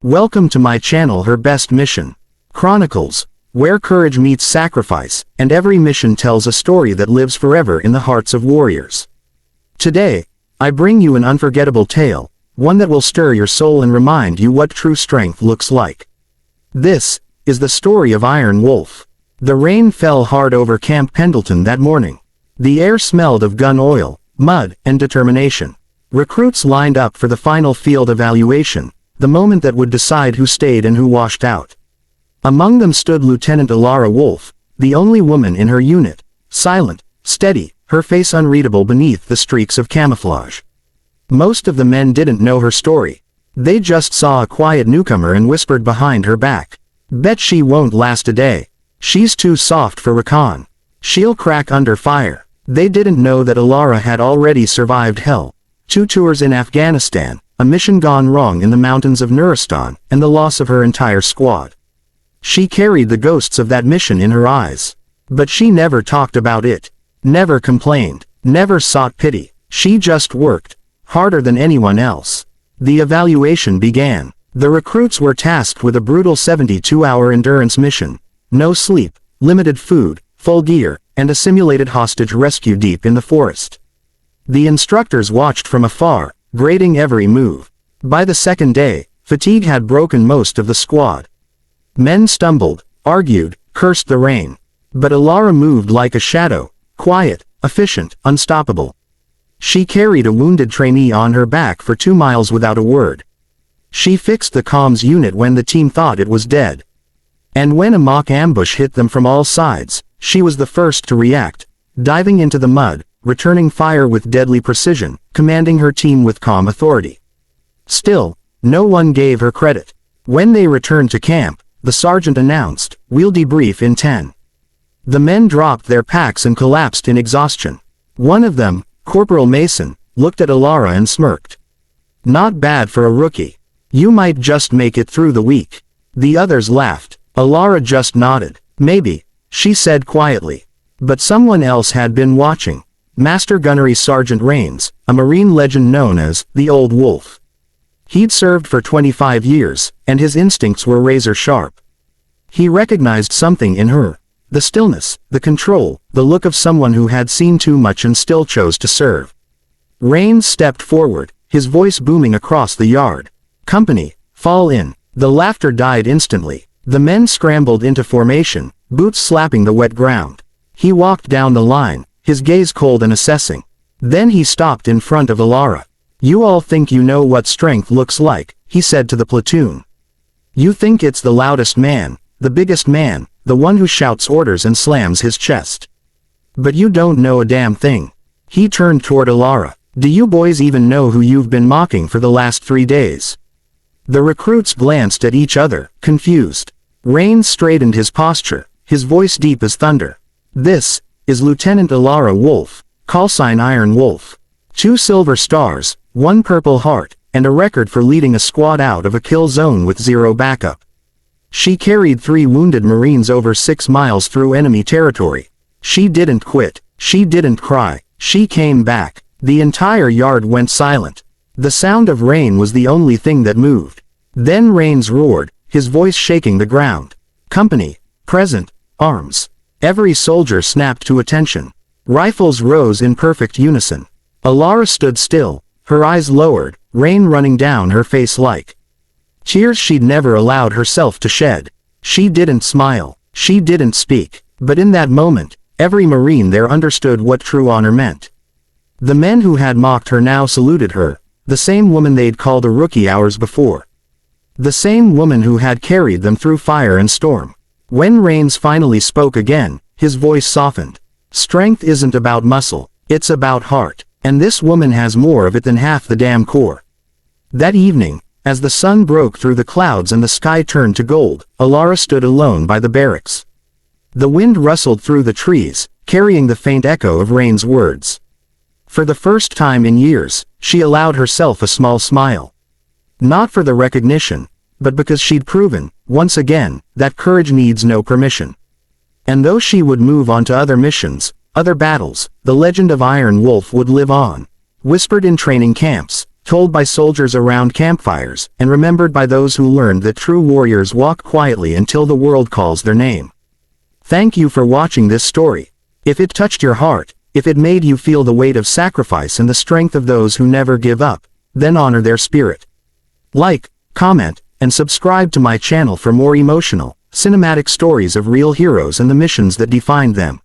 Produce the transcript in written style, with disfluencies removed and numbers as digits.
Welcome to my channel, Her Best Mission Chronicles, where courage meets sacrifice, and every mission tells a story that lives forever in the hearts of warriors. Today, I bring you an unforgettable tale, one that will stir your soul and remind you what true strength looks like. This is the story of Iron Wolfe. The rain fell hard over Camp Pendleton that morning. The air smelled of gun oil, mud, and determination. Recruits lined up for the final field evaluation, the moment that would decide who stayed and who washed out. Among them stood Lieutenant Elara Wolfe, the only woman in her unit, silent, steady, her face unreadable beneath the streaks of camouflage. Most of the men didn't know her story. They just saw a quiet newcomer and whispered behind her back, "Bet she won't last a day. She's too soft for recon. She'll crack under fire." They didn't know that Elara had already survived hell, 2 tours in Afghanistan, a mission gone wrong in the mountains of Nuristan, and the loss of her entire squad. She carried the ghosts of that mission in her eyes. But she never talked about it, never complained, never sought pity. She just worked harder than anyone else. The evaluation began. The recruits were tasked with a brutal 72-hour endurance mission. No sleep, limited food, full gear, and a simulated hostage rescue deep in the forest. The instructors watched from afar, grading every move. By the second day, fatigue had broken most of the squad. Men stumbled, argued, cursed the rain. But Elara moved like a shadow, quiet, efficient, unstoppable. She carried a wounded trainee on her back for 2 miles without a word. She fixed the comms unit when the team thought it was dead. And when a mock ambush hit them from all sides, she was the first to react, diving into the mud, returning fire with deadly precision, commanding her team with calm authority. Still, no one gave her credit. When they returned to camp, the sergeant announced, "We'll debrief in 10. The men dropped their packs and collapsed in exhaustion. One of them, Corporal Mason, looked at Elara and smirked. "Not bad for a rookie. You might just make it through the week." The others laughed. Elara just nodded. "Maybe," she said quietly. But someone else had been watching. Master Gunnery Sergeant Rains, a Marine legend known as the Old Wolf. He'd served for 25 years, and his instincts were razor sharp. He recognized something in her. The stillness, the control, the look of someone who had seen too much and still chose to serve. Rains stepped forward, his voice booming across the yard. "Company, fall in." The laughter died instantly. The men scrambled into formation, boots slapping the wet ground. He walked down the line, his gaze cold and assessing. Then he stopped in front of Elara. "You all think you know what strength looks like," he said to the platoon. "You think it's the loudest man, the biggest man, the one who shouts orders and slams his chest. But you don't know a damn thing." He turned toward Elara. "Do you boys even know who you've been mocking for the last 3 days?" The recruits glanced at each other, confused. Rains straightened his posture, his voice deep as thunder. "This is Lieutenant Elara Wolfe, callsign Iron Wolfe. 2 silver stars, 1 purple heart, and a record for leading a squad out of a kill zone with 0 backup. She carried 3 wounded Marines over 6 miles through enemy territory. She didn't quit. She didn't cry. She came back." The entire yard went silent. The sound of rain was the only thing that moved. Then Rains roared, his voice shaking the ground. "Company, present, arms." Every soldier snapped to attention. Rifles rose in perfect unison. Elara stood still, her eyes lowered, rain running down her face like tears she'd never allowed herself to shed. She didn't smile. She didn't speak. But in that moment, every Marine there understood what true honor meant. The men who had mocked her now saluted her, the same woman they'd called a rookie hours before. The same woman who had carried them through fire and storm. When Rains finally spoke again, his voice softened. "Strength isn't about muscle, it's about heart. And this woman has more of it than half the damn corps." That evening, as the sun broke through the clouds and the sky turned to gold, Elara stood alone by the barracks. The wind rustled through the trees, carrying the faint echo of Rains' words. For the first time in years, she allowed herself a small smile. Not for the recognition, but because she'd proven, once again, that courage needs no permission. And though she would move on to other missions, other battles, the legend of Iron Wolfe would live on. Whispered in training camps, told by soldiers around campfires, and remembered by those who learned that true warriors walk quietly until the world calls their name. Thank you for watching this story. If it touched your heart, if it made you feel the weight of sacrifice and the strength of those who never give up, then honor their spirit. Like, comment, and subscribe to my channel for more emotional, cinematic stories of real heroes and the missions that defined them.